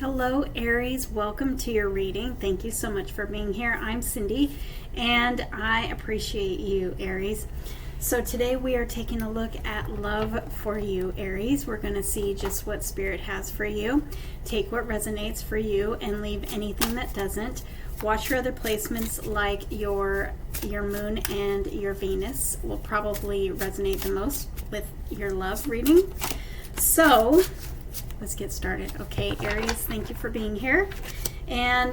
Hello, Aries. Welcome to your reading. Thank you so much for being here. I'm Cindy, and I appreciate you, Aries. So today we are taking a look at love for you, Aries. We're going to see just what Spirit has for you. Take what resonates for you and leave anything that doesn't. Watch your other placements like your moon and your Venus will probably resonate the most with your love reading. So let's get started. Okay, Aries, thank you for being here. And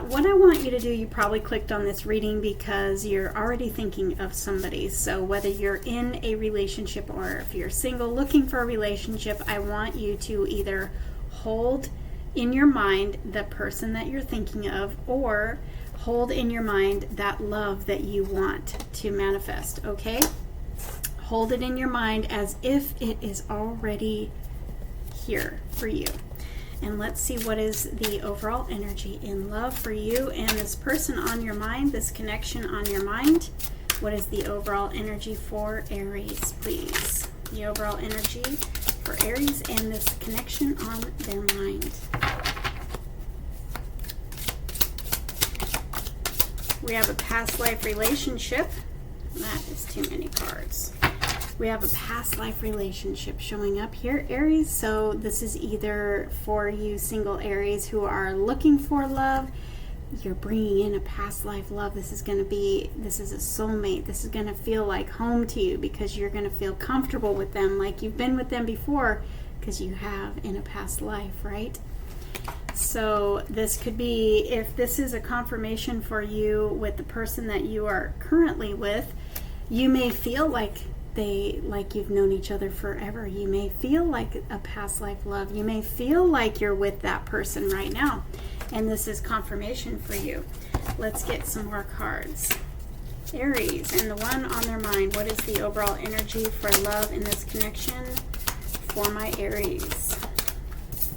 what I want you to do, you probably clicked on this reading because you're already thinking of somebody. So whether you're in a relationship or if you're single looking for a relationship, I want you to either hold in your mind the person that you're thinking of or hold in your mind that love that you want to manifest, okay? Hold it in your mind as if it is already here for you. And let's see what is the overall energy in love for you and this person on your mind, this connection on your mind. What is the overall energy for Aries, please? The overall energy for Aries and this connection on their mind. We have a past life relationship. That is too many cards. We have a past life relationship showing up here, Aries. So this is either for you single Aries who are looking for love. You're bringing in a past life love. This is a soulmate. This is going to feel like home to you because you're going to feel comfortable with them like you've been with them before because you have in a past life, right? So this could be, if this is a confirmation for you with the person that you are currently with, you may feel like you've known each other forever. You may feel like a past life love. You may feel like you're with that person right now. And this is confirmation for you. Let's get some more cards. Aries and the one on their mind. What is the overall energy for love in this connection for my Aries?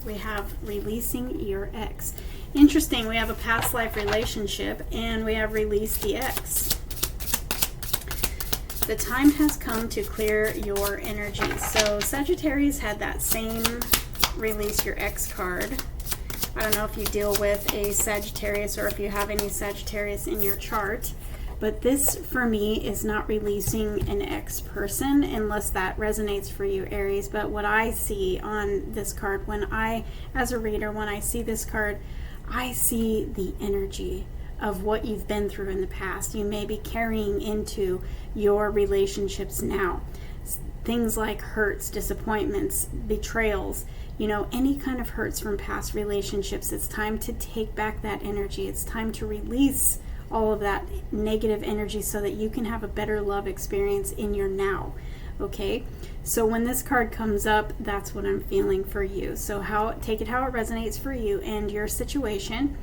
We have releasing your ex. Interesting. We have a past life relationship and we have released the ex. The time has come to clear your energy. So Sagittarius had that same release your ex card. I don't know if you deal with a Sagittarius or if you have any Sagittarius in your chart, but this for me is not releasing an ex person unless that resonates for you, Aries. But what I see on this card, as a reader, when I see this card, I see the energy of what you've been through in the past. You may be carrying into your relationships now. Things like hurts, disappointments, betrayals, any kind of hurts from past relationships. It's time to take back that energy. It's time to release all of that negative energy so that you can have a better love experience in your now. Okay? So when this card comes up, that's what I'm feeling for you. So take it how it resonates for you and your situation.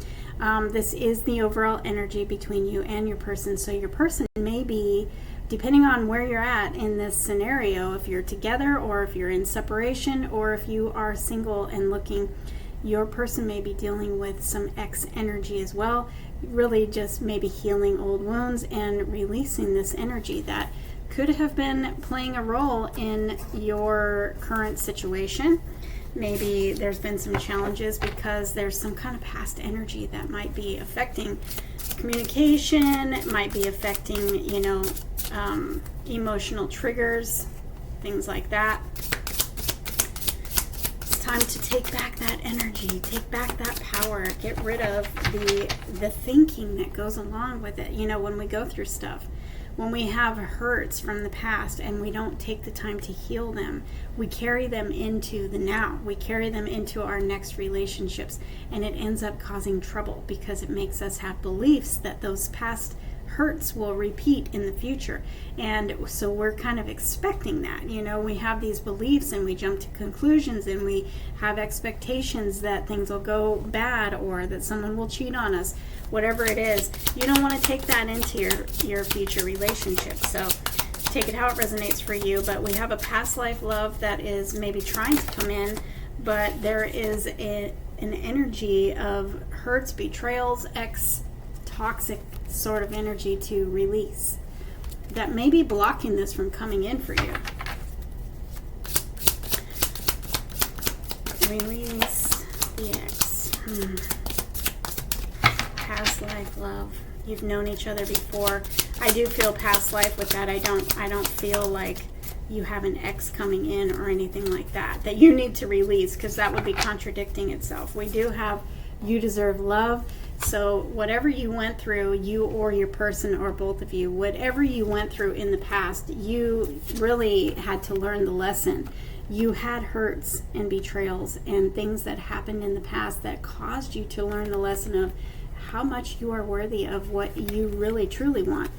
This is the overall energy between you and your person. So your person may be, depending on where you're at in this scenario, if you're together or if you're in separation or if you are single and looking, your person may be dealing with some ex energy as well. Really just maybe healing old wounds and releasing this energy that could have been playing a role in your current situation. Maybe there's been some challenges because there's some kind of past energy that might be affecting communication. It might be affecting, emotional triggers, things like that. It's time to take back that energy, take back that power, get rid of the thinking that goes along with it. When we go through stuff, when we have hurts from the past and we don't take the time to heal them, we carry them into the now. We carry them into our next relationships, and it ends up causing trouble because it makes us have beliefs that those past hurts will repeat in the future. And so we're kind of expecting that. We have these beliefs and we jump to conclusions and we have expectations that things will go bad or that someone will cheat on us. Whatever it is, you don't want to take that into your future relationship. So take it how it resonates for you. But we have a past life love that is maybe trying to come in, but there is an energy of hurts, betrayals, toxic sort of energy to release that may be blocking this from coming in for you. Release the X. Past life love. You've known each other before. I do feel past life with that. I don't feel like you have an ex coming in or anything like that you need to release, because that would be contradicting itself. We do have you deserve love. So whatever you went through, you or your person or both of you, whatever you went through in the past, you really had to learn the lesson. You had hurts and betrayals and things that happened in the past that caused you to learn the lesson of how much you are worthy of what you really truly want.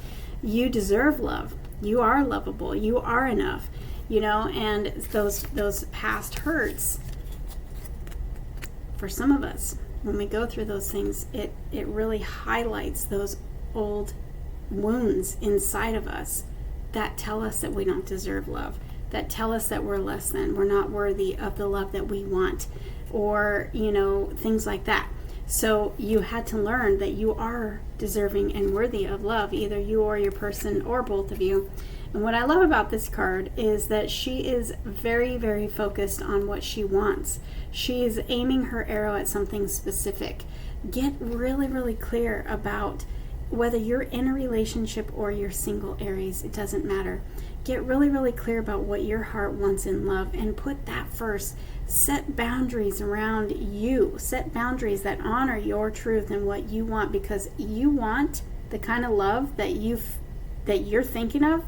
You deserve love. You are lovable. You are enough, and those past hurts, for some of us, when we go through those things, it really highlights those old wounds inside of us that tell us that we don't deserve love, that tell us that we're less than, we're not worthy of the love that we want, or, things like that. So you had to learn that you are deserving and worthy of love, either you or your person or both of you. And what I love about this card is that she is very, very focused on what she wants. She is aiming her arrow at something specific. Get really, really clear about whether you're in a relationship or you're single, Aries. It doesn't matter. Get really, really clear about what your heart wants in love and put that first. Set boundaries around you. Set boundaries that honor your truth and what you want, because you want the kind of love that you're thinking of.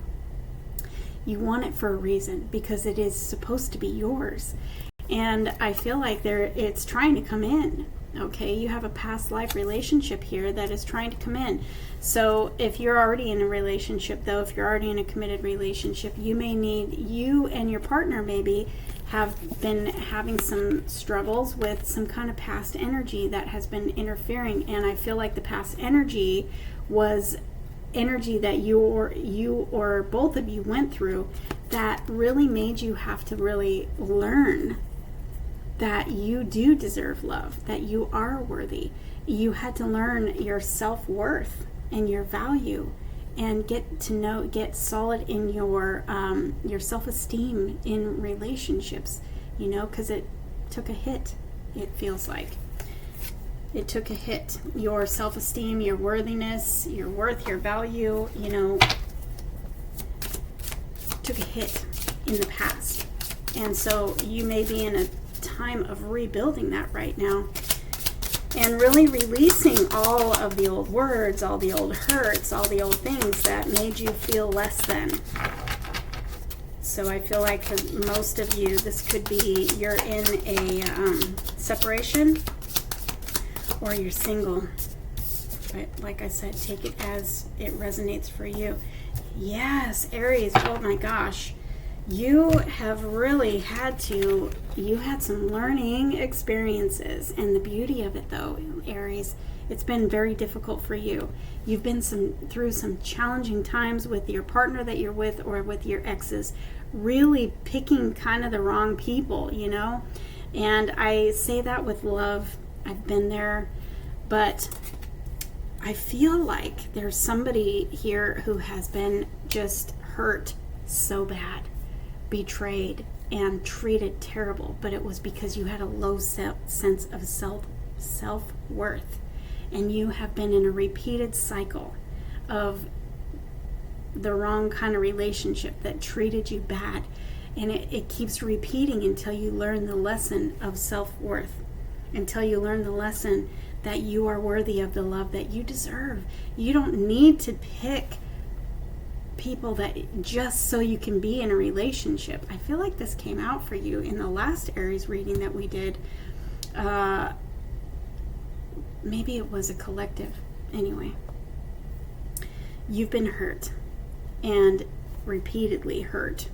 You want it for a reason, because it is supposed to be yours. And I feel like it's trying to come in. Okay, you have a past life relationship here that is trying to come in. So if you're already in a relationship, though, if you're already in a committed relationship, you and your partner maybe have been having some struggles with some kind of past energy that has been interfering. And I feel like the past energy was energy that you or both of you went through that really made you have to really learn that you do deserve love, that you are worthy. You had to learn your self-worth and your value, and get solid in your self-esteem in relationships, because it took a hit. It feels like it took a hit. Your self-esteem, your worthiness, your worth, your value, took a hit in the past. And so you may be in a time of rebuilding that right now, and really releasing all of the old words, all the old hurts, all the old things that made you feel less than. So I feel like for most of you, this could be you're in a separation or you're single. But like I said, take it as it resonates for you. Yes, Aries, oh my gosh. You have really had some learning experiences, and the beauty of it, though, Aries, it's been very difficult for you. You've been through some challenging times with your partner that you're with, or with your exes, really picking kind of the wrong people, and I say that with love. I've been there, but I feel like there's somebody here who has been just hurt so bad, betrayed, and treated terrible, but it was because you had a low sense of self-worth, and you have been in a repeated cycle of the wrong kind of relationship that treated you bad, and it keeps repeating until you learn the lesson of self-worth, until you learn the lesson that you are worthy of the love that you deserve. You don't need to pick people that just so you can be in a relationship. I feel like this came out for you in the last Aries reading that we did. Maybe it was a collective. Anyway, you've been hurt, and repeatedly hurt,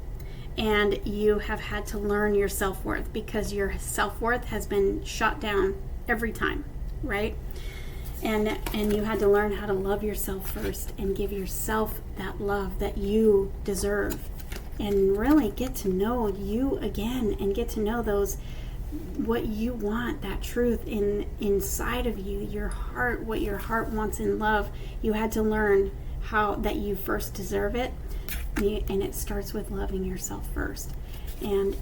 and you have had to learn your self-worth, because your self-worth has been shot down every time, right? And you had to learn how to love yourself first and give yourself that love that you deserve, and really get to know you again, and get to know what you want, that truth inside of you, your heart, what your heart wants in love. You had to learn how that you first deserve it, and it starts with loving yourself first. And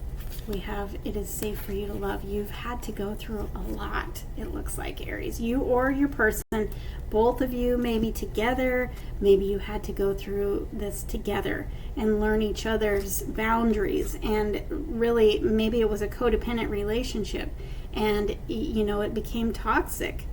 We have, it is safe for you to love. You've had to go through a lot, it looks like, Aries. You or your person, both of you, maybe together, maybe you had to go through this together and learn each other's boundaries. And really, maybe it was a codependent relationship and, you know, it became toxic.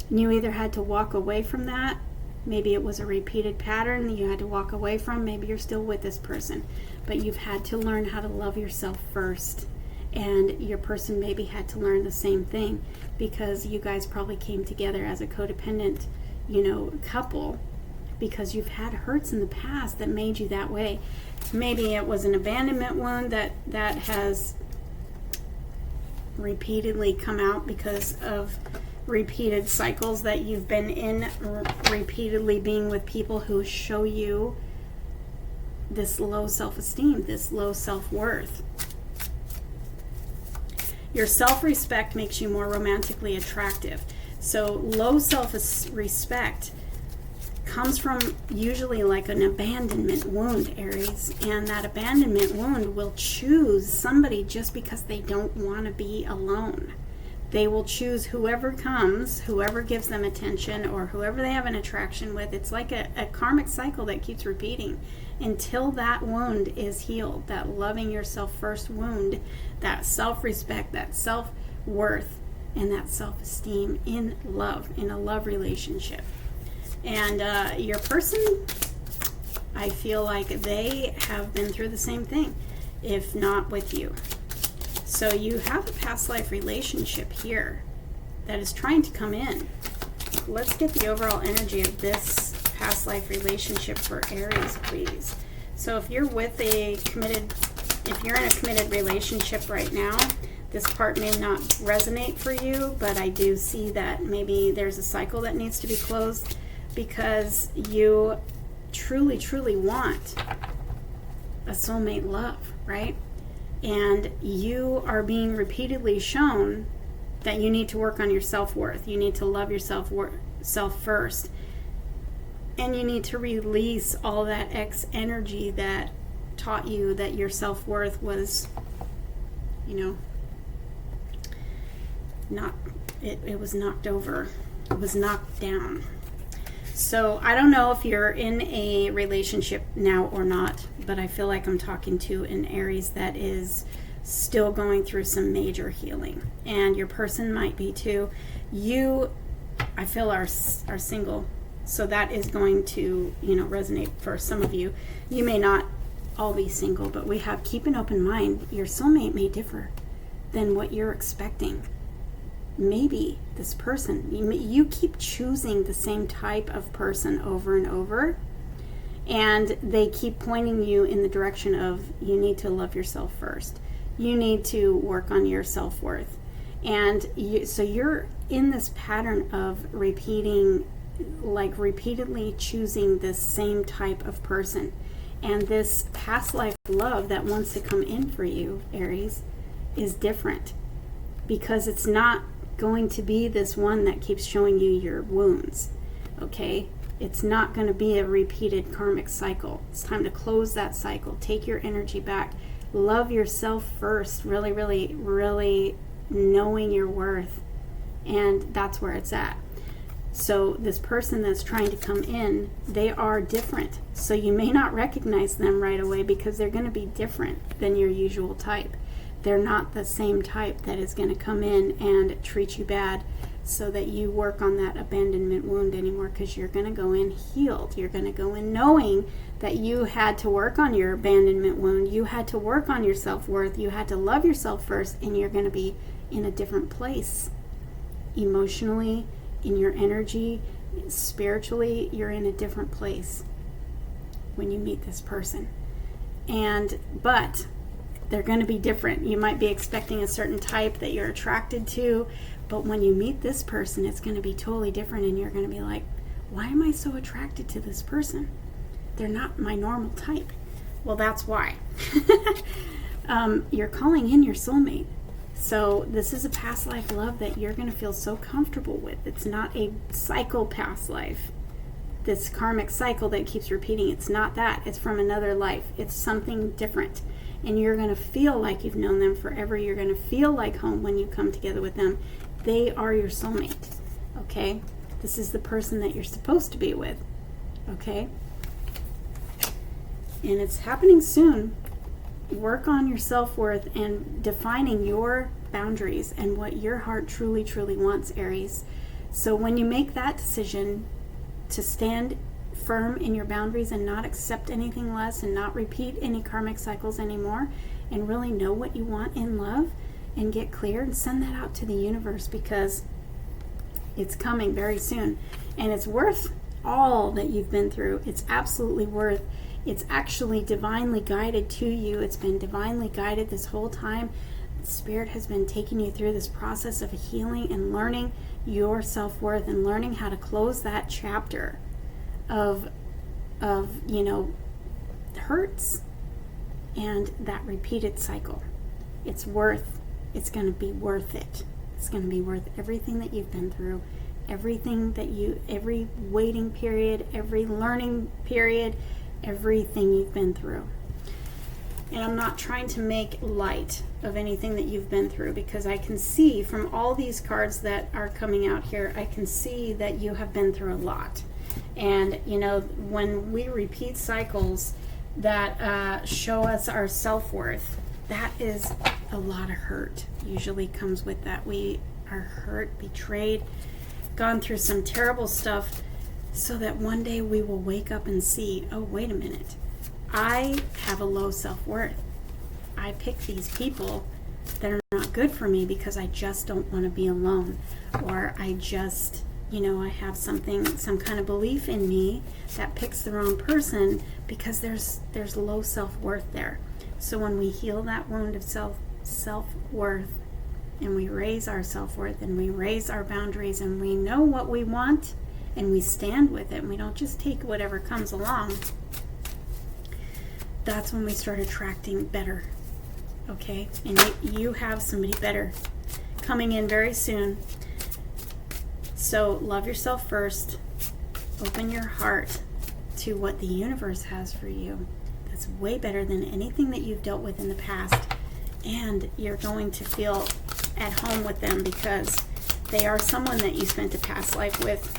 You either had to walk away from that. Maybe it was a repeated pattern that you had to walk away from. Maybe you're still with this person, but you've had to learn how to love yourself first. And your person maybe had to learn the same thing, because you guys probably came together as a codependent, you know, couple, because you've had hurts in the past that made you that way. Maybe it was an abandonment wound that has repeatedly come out because of repeated cycles that you've been in, repeatedly being with people who show you this low self-esteem, this low self-worth. Your self-respect makes you more romantically attractive. So low self-respect comes from usually like an abandonment wound, Aries, and that abandonment wound will choose somebody just because they don't want to be alone. They will choose whoever comes, whoever gives them attention, or whoever they have an attraction with. It's like a karmic cycle that keeps repeating until that wound is healed, that loving yourself first wound, that self-respect, that self-worth, and that self-esteem in love, in a love relationship. And your person, I feel like they have been through the same thing, if not with you. So you have a past life relationship here that is trying to come in. Let's get the overall energy of this past life relationship for Aries, please. So if you're with if you're in a committed relationship right now, this part may not resonate for you, but I do see that maybe there's a cycle that needs to be closed, because you truly, truly want a soulmate love, right? And you are being repeatedly shown that you need to work on your self-worth. You need to love yourself first. And you need to release all that energy that taught you that your self-worth was, you know, it was knocked over. It was knocked down. So I don't know if you're in a relationship now or not, but I feel like I'm talking to an Aries that is still going through some major healing. And your person might be too. You, I feel, are single. So that is going to, you know, resonate for some of you. You may not all be single, but we have, keep an open mind. Your soulmate may differ than what you're expecting. Maybe this person, you keep choosing the same type of person over and over, and they keep pointing you in the direction of, you need to love yourself first. You need to work on your self-worth. And so you're in this pattern of repeatedly choosing this same type of person. And this past life love that wants to come in for you, Aries, is different, because it's not going to be this one that keeps showing you your wounds, okay? It's not going to be a repeated karmic cycle. It's time to close that cycle. Take your energy back. Love yourself first. Really, really, really knowing your worth. And that's where it's at. So this person that's trying to come in, they are different. So you may not recognize them right away, because they're going to be different than your usual type. They're not the same type that is going to come in and treat you bad so that you work on that abandonment wound anymore, because you're going to go in healed. You're going to go in knowing that you had to work on your abandonment wound. You had to work on your self-worth. You had to love yourself first, and you're going to be in a different place. Emotionally, in your energy, spiritually, you're in a different place when you meet this person. But they're going to be different. You might be expecting a certain type that you're attracted to, but when you meet this person, it's going to be totally different, and you're going to be like, why am I so attracted to this person? They're not my normal type. Well, that's why. You're calling in your soulmate. So this is a past life love that you're going to feel so comfortable with. It's not a cycle past life. This karmic cycle that keeps repeating, it's not that. It's from another life. It's something different. and you're going to feel like you've known them forever. You're going to feel like home when you come together with them. They are your soulmate, okay? This is the person that you're supposed to be with, okay? And it's happening soon. Work on your self-worth and defining your boundaries and what your heart truly, truly wants, Aries. So when you make that decision to stand firm in your boundaries and not accept anything less and not repeat any karmic cycles anymore, and really know what you want in love and get clear and send that out to the universe, because it's coming very soon. And it's worth all that you've been through. It's absolutely worth. It's actually divinely guided to you. It's been divinely guided this whole time. Spirit has been taking you through this process of healing and learning your self-worth and learning how to close that chapter of hurts and that repeated cycle. It's going to be worth it. It's going to be worth everything that you've been through, every waiting period, every learning period, everything you've been through. And I'm not trying to make light of anything that you've been through, because I can see from all these cards that are coming out here, I can see that you have been through a lot. And, when we repeat cycles that show us our self-worth, that is a lot of hurt usually comes with that. We are hurt, betrayed, gone through some terrible stuff, so that one day we will wake up and see, oh, wait a minute, I have a low self-worth. I pick these people that are not good for me because I just don't want to be alone, or I just, I have some kind of belief in me that picks the wrong person, because there's low self-worth there. So when we heal that wound of self-worth, and we raise our self-worth, and we raise our boundaries, and we know what we want, and we stand with it, and we don't just take whatever comes along, that's when we start attracting better, okay? And you have somebody better coming in very soon. So love yourself first. Open your heart to what the universe has for you. That's way better than anything that you've dealt with in the past. And you're going to feel at home with them, because they are someone that you spent a past life with,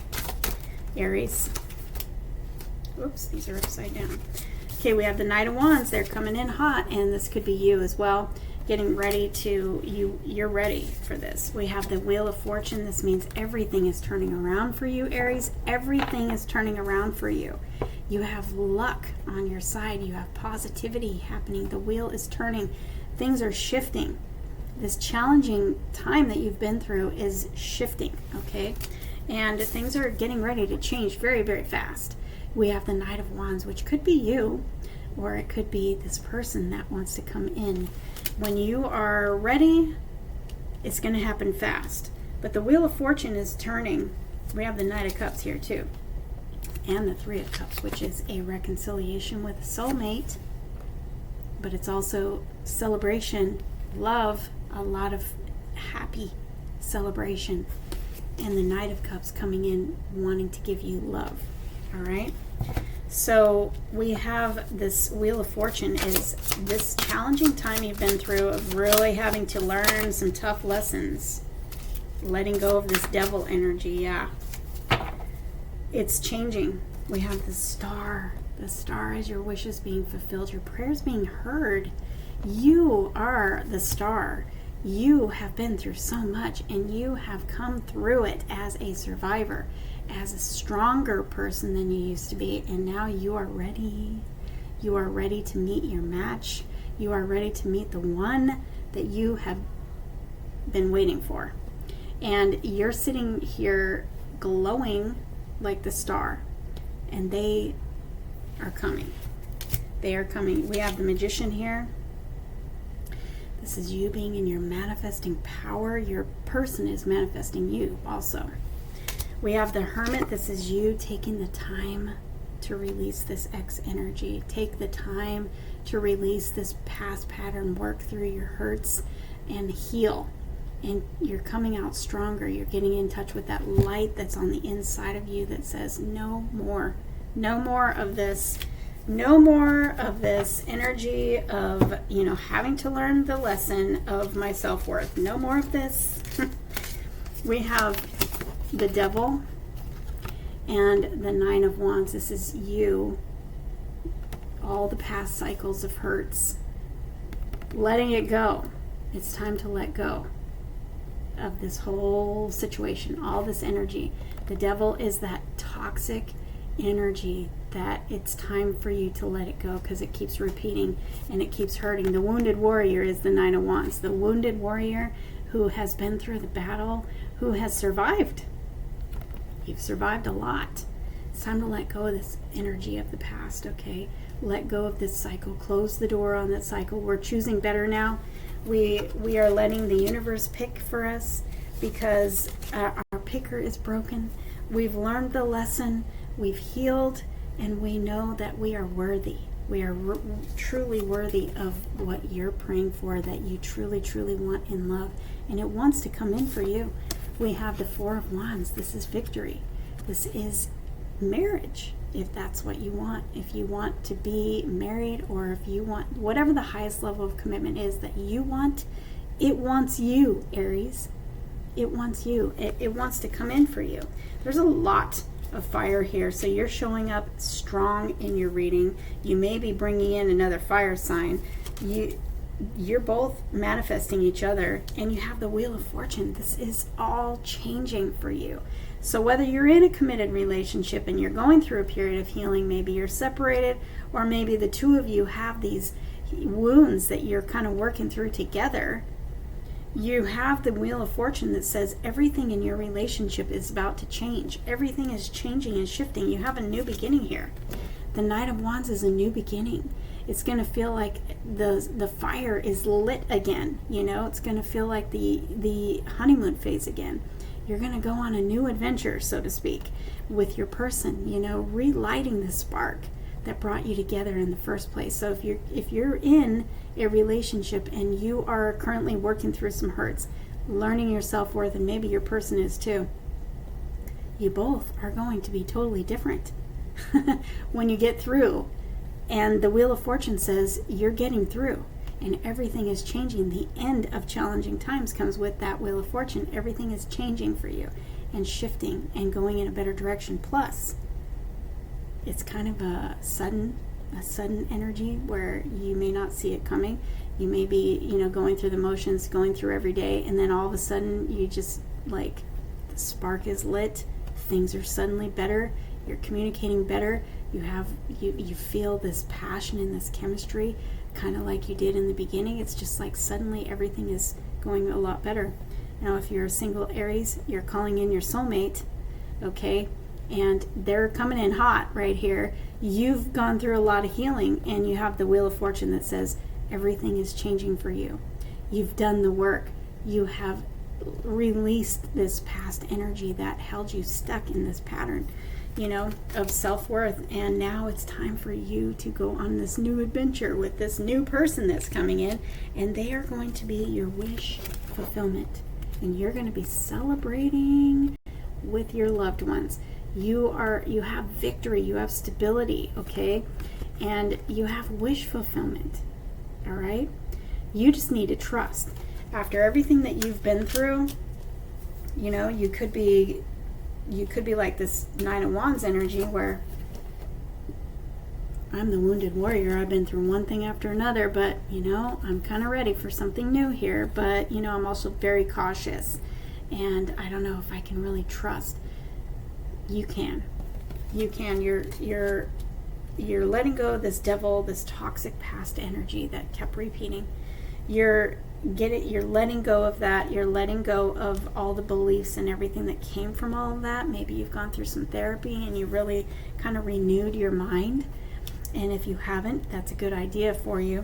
Aries. Oops, these are upside down. Okay, we have the Knight of Wands. They're coming in hot, and this could be you as well. Getting ready you're ready for this. We have the Wheel of Fortune. This means everything is turning around for you, Aries. Everything is turning around for you. You have luck on your side. You have positivity happening. The wheel is turning. Things are shifting. This challenging time that you've been through is shifting, okay? And things are getting ready to change very, very fast. We have the Knight of Wands, which could be you, or it could be this person that wants to come in. When you are ready, it's going to happen fast. But the Wheel of Fortune is turning. We have the Knight of Cups here too, and the Three of Cups, which is a reconciliation with a soulmate. But it's also celebration, love, a lot of happy celebration. And the Knight of Cups coming in wanting to give you love. All right, so we have this Wheel of Fortune is this challenging time you've been through of really having to learn some tough lessons, letting go of this devil energy. Yeah, it's changing. We have the star as your wishes being fulfilled, your prayers being heard. You are the star. You have been through so much, and you have come through it as a survivor, as a stronger person than you used to be, and now you are ready. You are ready to meet your match. You are ready to meet the one that you have been waiting for. And you're sitting here glowing like the star, and they are coming. They are coming. We have the Magician here. This is you being in your manifesting power. Your person is manifesting you also. We have the Hermit. This is you taking the time to release this X energy. Take the time to release this past pattern, work through your hurts and heal. And you're coming out stronger. You're getting in touch with that light that's on the inside of you that says, no more. No more of this No more of this energy of, you know, having to learn the lesson of my self-worth. No more of this. We have the Devil and the Nine of Wands. This is you. All the past cycles of hurts. Letting it go. It's time to let go of this whole situation, all this energy. The Devil is that toxic energy that it's time for you to let it go, because it keeps repeating and it keeps hurting. The Wounded Warrior is the Nine of Wands. The Wounded Warrior who has been through the battle, who has survived. You've survived a lot. It's time to let go of this energy of the past, okay? Let go of this cycle. Close the door on that cycle. We're choosing better now. We are letting the universe pick for us, because our picker is broken. We've learned the lesson. We've healed, and we know that we are worthy. We are truly worthy of what you're praying for, that you truly, truly want in love. And it wants to come in for you. We have the Four of Wands. This is victory. This is marriage, if that's what you want. If you want to be married, or if you want whatever the highest level of commitment is that you want, it wants you, Aries. It wants you. It wants to come in for you. There's a lot of fire here, so you're showing up strong in your reading. You may be bringing in another fire sign. You're both manifesting each other, and you have the Wheel of Fortune. This is all changing for you. So whether you're in a committed relationship and you're going through a period of healing, maybe you're separated, or maybe the two of you have these wounds that you're kind of working through together, you have the Wheel of Fortune that says everything in your relationship is about to change. Everything is changing and shifting. You have a new beginning here. The Knight of Wands is a new beginning. It's going to feel like the fire is lit again. You know, it's going to feel like the honeymoon phase again. You're going to go on a new adventure, so to speak, with your person, you know, relighting the spark that brought you together in the first place. So if you're in a relationship and you are currently working through some hurts, learning your self-worth, and maybe your person is too, you both are going to be totally different when you get through. And the Wheel of Fortune says you're getting through, and everything is changing. The end of challenging times comes with that Wheel of Fortune. Everything is changing for you and shifting and going in a better direction. Plus, it's kind of a sudden energy where you may not see it coming. You may be, you know, going through the motions, going through every day, and then all of a sudden you just, like, the spark is lit. Things are suddenly better. You're communicating better. You feel this passion and this chemistry, kind of like you did in the beginning. It's just like suddenly everything is going a lot better. Now, if you're a single Aries, you're calling in your soulmate, okay? And they're coming in hot right here. You've gone through a lot of healing, and you have the Wheel of Fortune that says everything is changing for you. You've done the work. You have released this past energy that held you stuck in this pattern, you know, of self-worth. And now it's time for you to go on this new adventure with this new person that's coming in, and they are going to be your wish fulfillment. And you're going to be celebrating with your loved ones. You have victory, you have stability, okay? And you have wish fulfillment, all right? You just need to trust. After everything that you've been through, you know, you could be like this Nine of Wands energy where I'm the Wounded Warrior. I've been through one thing after another, but, you know, I'm kind of ready for something new here. But, you know, I'm also very cautious, and I don't know if I can really trust. You can. You're letting go of this devil, this toxic past energy that kept repeating. You're letting go of that. You're letting go of all the beliefs and everything that came from all of that. Maybe you've gone through some therapy and you really kind of renewed your mind. And if you haven't, that's a good idea for you.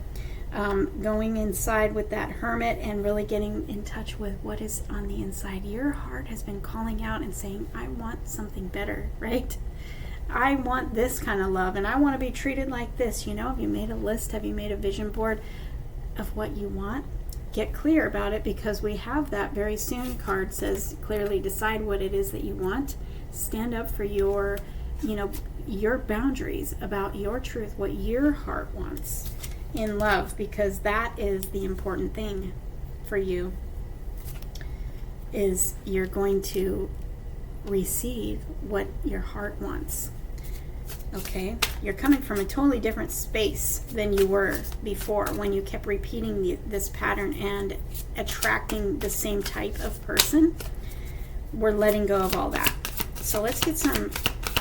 Going inside with that Hermit and really getting in touch with what is on the inside. Your heart has been calling out and saying, I want something better, right? I want this kind of love, and I want to be treated like this. You know, have you made a list? Have you made a vision board of what you want? Get clear about it, because we have that very soon card says clearly decide what it is that you want. Stand up for your your boundaries, about your truth, what your heart wants in love, because that is the important thing for you, is you're going to receive what your heart wants. Okay, you're coming from a totally different space than you were before, when you kept repeating this pattern and attracting the same type of person. We're letting go of all that. So let's get some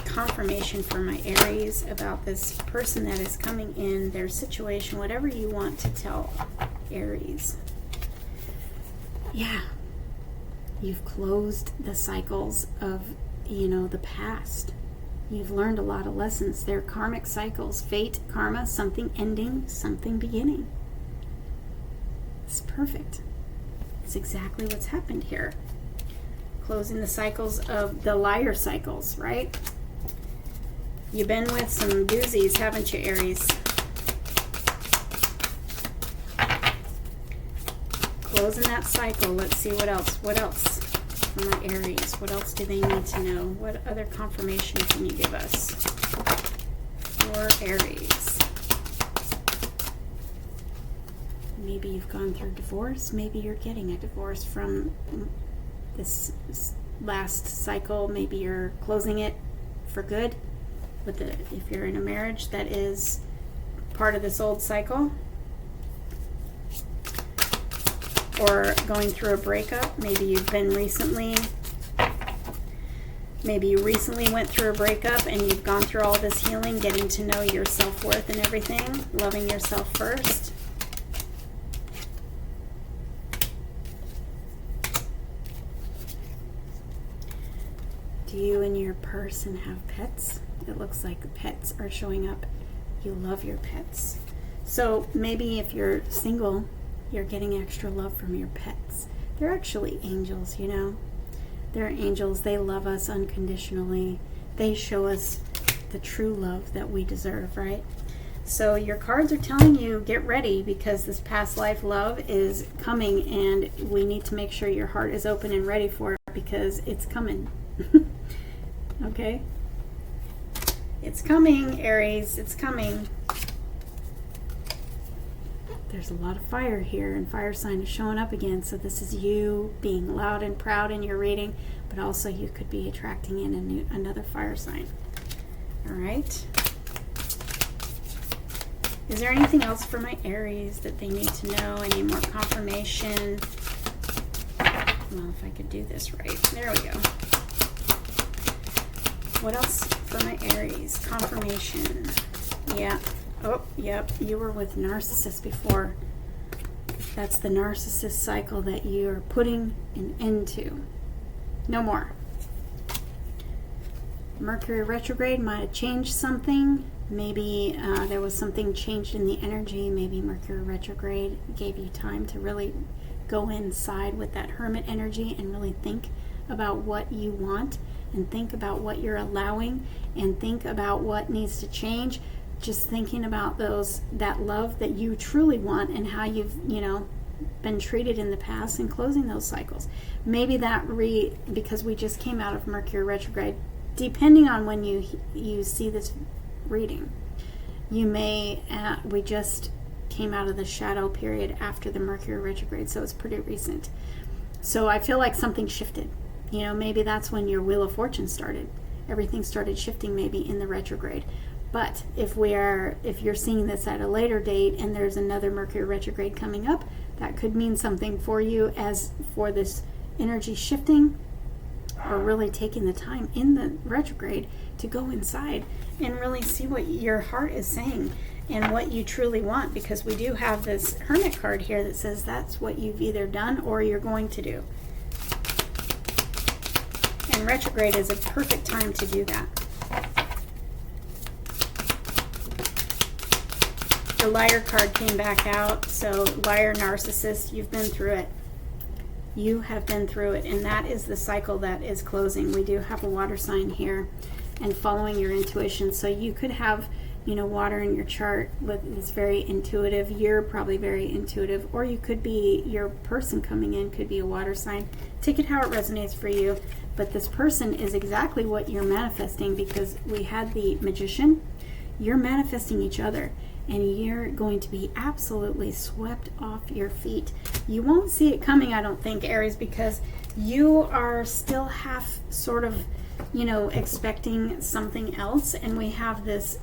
confirmation for my Aries about this person that is coming in, their situation, whatever you want to tell Aries. Yeah, you've closed the cycles of, the past. You've learned a lot of lessons. They're karmic cycles, fate, karma, something ending, something beginning. It's perfect. It's exactly what's happened here. Closing the cycles of the liar cycles, right? You've been with some doozies, haven't you, Aries? Closing that cycle. Let's see what else. What else for my Aries? What else do they need to know? What other confirmation can you give us for Aries? Maybe you've gone through divorce. Maybe you're getting a divorce from this last cycle. Maybe you're closing it for good. If you're in a marriage that is part of this old cycle, or going through a breakup. Maybe you recently went through a breakup and you've gone through all this healing, getting to know your self-worth and everything, loving yourself first. Do you and your person have pets? It looks like pets are showing up. You love your pets. So maybe if you're single, you're getting extra love from your pets. They're actually angels, They're angels. They love us unconditionally. They show us the true love that we deserve, right? So your cards are telling you, get ready, because this past life love is coming, and we need to make sure your heart is open and ready for it, because it's coming. Okay? It's coming, Aries. It's coming. There's a lot of fire here, and fire sign is showing up again. So this is you being loud and proud in your reading, but also you could be attracting in another fire sign. All right. Is there anything else for my Aries that they need to know? Any more confirmation? Well, if I could do this right. There we go. What else for my Aries? Confirmation. Yeah. Oh, yep. You were with narcissists before. That's the narcissist cycle that you're putting an end to. No more. Mercury retrograde might have changed something. Maybe there was something changed in the energy. Maybe Mercury retrograde gave you time to really go inside with that hermit energy and really think about what you want, and think about what you're allowing, and think about what needs to change. Just thinking about that love that you truly want, and how you've been treated in the past, and closing those cycles. Maybe because we just came out of Mercury retrograde, depending on when you see this reading, we just came out of the shadow period after the Mercury retrograde, so it's pretty recent. So I feel like something shifted. Maybe that's when your Wheel of Fortune started. Everything started shifting, maybe in the retrograde. But if you're seeing this at a later date and there's another Mercury retrograde coming up, that could mean something for you as for this energy shifting, or really taking the time in the retrograde to go inside and really see what your heart is saying and what you truly want, because we do have this Hermit card here that says that's what you've either done or you're going to do. And retrograde is a perfect time to do that. The Liar card came back out. So liar, narcissist, you've been through it. You have been through it, and that is the cycle that is closing. We do have a water sign here, and following your intuition. So you could have, water in your chart it's very intuitive. You're probably very intuitive, or you could be, your person coming in could be a water sign. Take it how it resonates for you. But this person is exactly what you're manifesting, because we had the Magician. You're manifesting each other, and you're going to be absolutely swept off your feet. You won't see it coming, I don't think, Aries, because you are still half sort of, expecting something else. And we have this,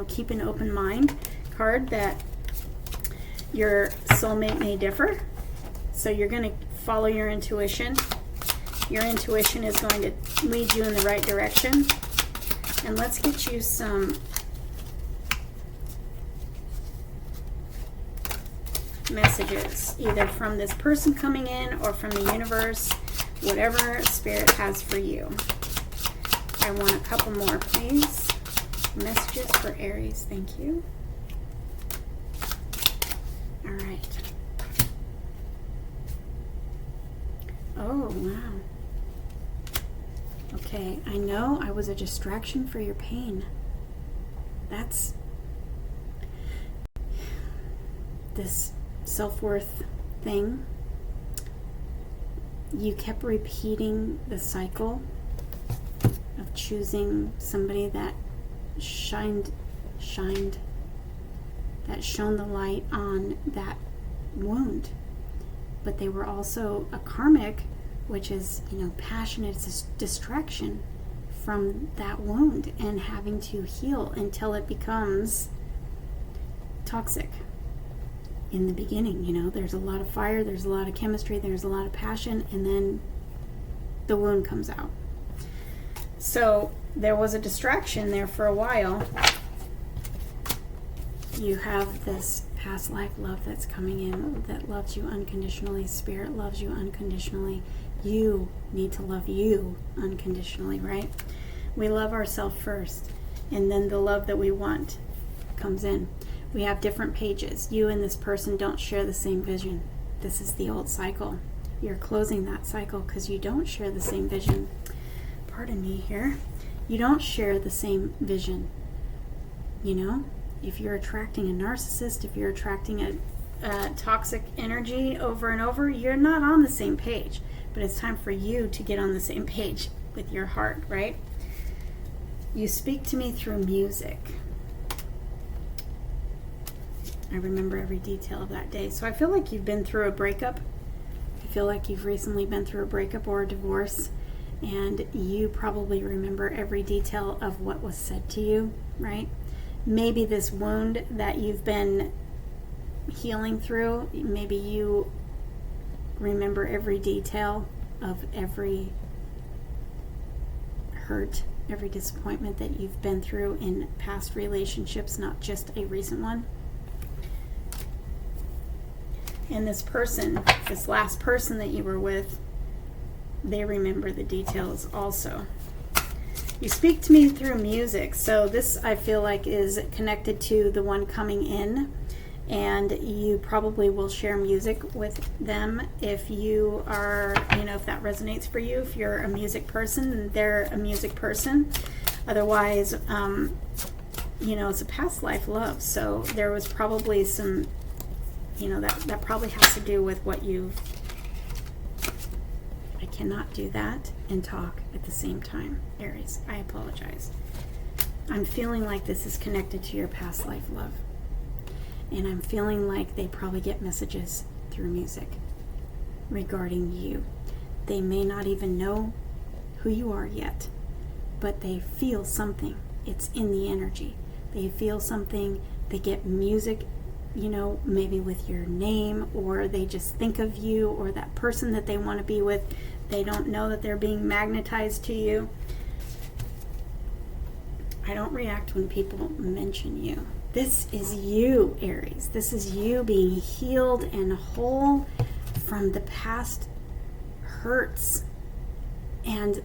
keep an open mind card, that your soulmate may differ. So you're going to follow your intuition. Your intuition is going to lead you in the right direction. And let's get you some messages, either from this person coming in or from the universe, whatever Spirit has for you. I want a couple more, please. Messages for Aries. Thank you. All right. Oh, wow. Okay, I know I was a distraction for your pain. That's this self-worth thing. You kept repeating the cycle of choosing somebody that shone the light on that wound. But they were also a karmic, which is, passion. It's a distraction from that wound and having to heal until it becomes toxic. In the beginning, there's a lot of fire, there's a lot of chemistry, there's a lot of passion, and then the wound comes out. So there was a distraction there for a while. You have this past life love that's coming in that loves you unconditionally. Spirit loves you unconditionally. You need to love you unconditionally, right? We love ourselves first, and then the love that we want comes in. We have different pages. You and this person don't share the same vision. This is the old cycle. You're closing that cycle because you don't share the same vision. Pardon me here. You don't share the same vision. If you're attracting a narcissist, if you're attracting a toxic energy over and over, you're not on the same page. But it's time for you to get on the same page with your heart, right? You speak to me through music. I remember every detail of that day. So I feel like you've been through a breakup. I feel like you've recently been through a breakup or a divorce, and you probably remember every detail of what was said to you, right? Maybe this wound that you've been healing through, maybe you remember every detail of every hurt, every disappointment that you've been through in past relationships, not just a recent one. And this person, this last person that you were with, they remember the details also. You speak to me through music. So this, I feel like, is connected to the one coming in. And you probably will share music with them if you are, if that resonates for you. If you're a music person, and they're a music person. Otherwise, it's a past life love. So there was probably some, that probably has to do with what you've... I cannot do that and talk at the same time, Aries. I apologize. I'm feeling like this is connected to your past life love. And I'm feeling like they probably get messages through music regarding you. They may not even know who you are yet, but they feel something. It's in the energy. They feel something. They get music, maybe with your name, or they just think of you or that person that they want to be with. They don't know that they're being magnetized to you. I don't react when people mention you. This is you, Aries. This is you being healed and whole from the past hurts. And,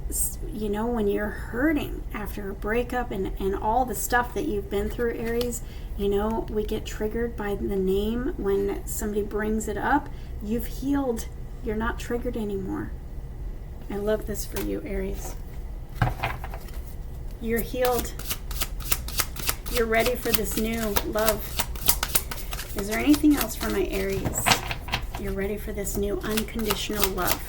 when you're hurting after a breakup and all the stuff that you've been through, Aries, we get triggered by the name when somebody brings it up. You've healed. You're not triggered anymore. I love this for you, Aries. You're healed. You're ready for this new love. Is there anything else for my Aries? You're ready for this new unconditional love.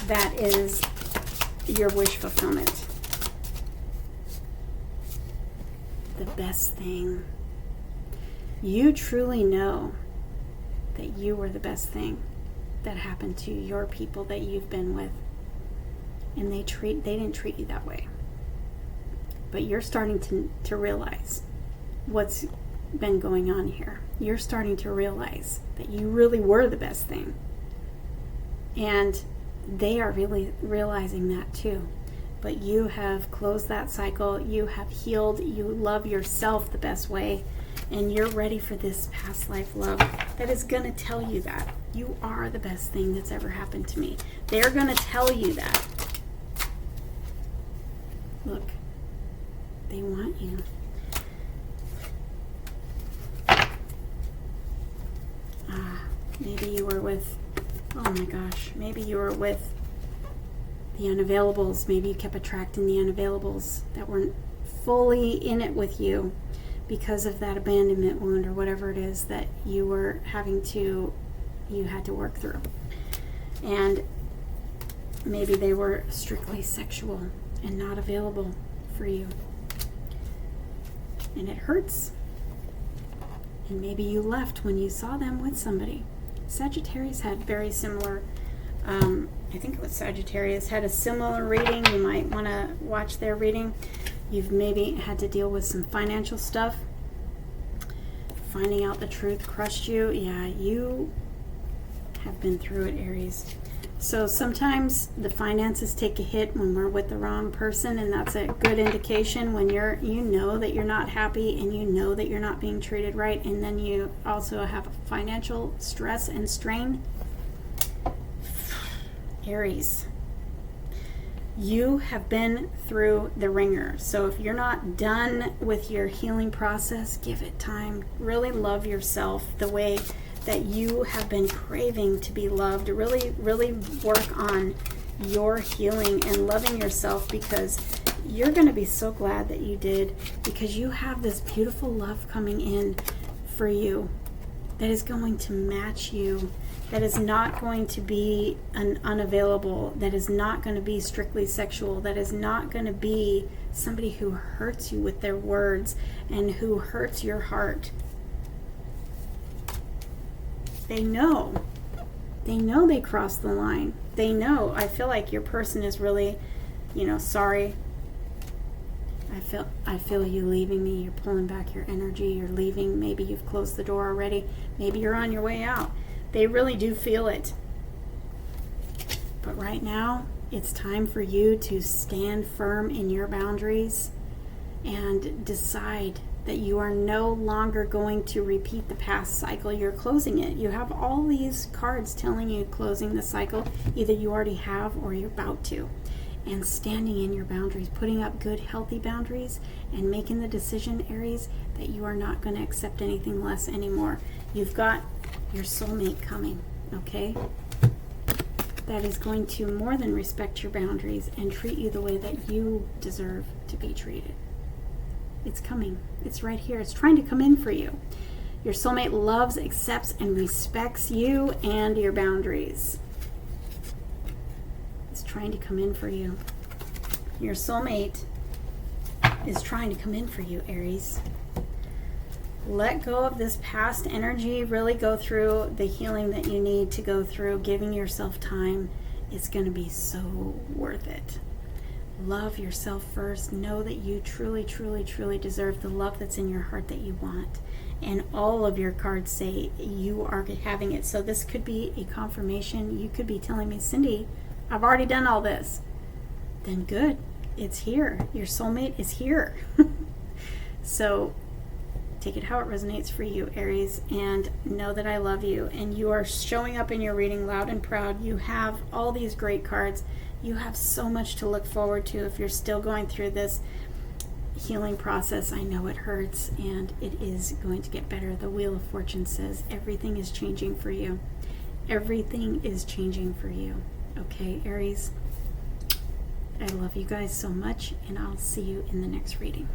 that is your wish fulfillment. The best thing. You truly know that you were the best thing that happened to your people that you've been with. And they didn't treat you that way. But you're starting to realize what's been going on here. You're starting to realize that you really were the best thing. And they are really realizing that too. But you have closed that cycle. You have healed. You love yourself the best way. And you're ready for this past life love that is going to tell you that. You are the best thing that's ever happened to me. They're going to tell you that. Look, they want you. Maybe you were with, oh my gosh, maybe you were with the unavailables. Maybe you kept attracting the unavailables that weren't fully in it with you because of that abandonment wound or whatever it is that you were you had to work through. And maybe they were strictly sexual and not available for you. And it hurts. And maybe you left when you saw them with somebody. Sagittarius had very similar, I think it was Sagittarius, had a similar reading. You might want to watch their reading. You've maybe had to deal with some financial stuff. Finding out the truth crushed you. Yeah, you have been through it, Aries. So sometimes the finances take a hit when we're with the wrong person, and that's a good indication when you know that you're not happy and you know that you're not being treated right, and then you also have financial stress and strain. Aries, you have been through the ringer. So if you're not done with your healing process, give it time. Really love yourself the way that you have been craving to be loved. Really, really work on your healing and loving yourself, because you're going to be so glad that you did, because you have this beautiful love coming in for you that is going to match you, that is not going to be unavailable, that is not going to be strictly sexual, that is not going to be somebody who hurts you with their words and who hurts your heart. They know they crossed the line. They know. I feel like your person is really, sorry. I feel you leaving me. You're pulling back your energy. You're leaving. Maybe you've closed the door already. Maybe you're on your way out. They really do feel it. But right now, it's time for you to stand firm in your boundaries and decide that you are no longer going to repeat the past cycle. You're closing it. You have all these cards telling you closing the cycle. Either you already have or you're about to. And standing in your boundaries, putting up good, healthy boundaries, and making the decision, Aries, that you are not going to accept anything less anymore. You've got your soulmate coming, okay? That is going to more than respect your boundaries and treat you the way that you deserve to be treated. It's coming. It's right here. It's trying to come in for you. Your soulmate loves, accepts, and respects you and your boundaries. It's trying to come in for you. Your soulmate is trying to come in for you, Aries. Let go of this past energy. Really go through the healing that you need to go through. Giving yourself time. It's going to be so worth it. Love yourself first. Know that you truly, truly, truly deserve the love that's in your heart that you want. And all of your cards say you are having it. So this could be a confirmation. You could be telling me, Cindy, I've already done all this. Then good. It's here. Your soulmate is here. So take it how it resonates for you, Aries, and know that I love you. And you are showing up in your reading loud and proud. You have all these great cards. You have so much to look forward to. If you're still going through this healing process, I know it hurts, and it is going to get better. The Wheel of Fortune says everything is changing for you. Everything is changing for you. Okay, Aries? I love you guys so much, and I'll see you in the next reading.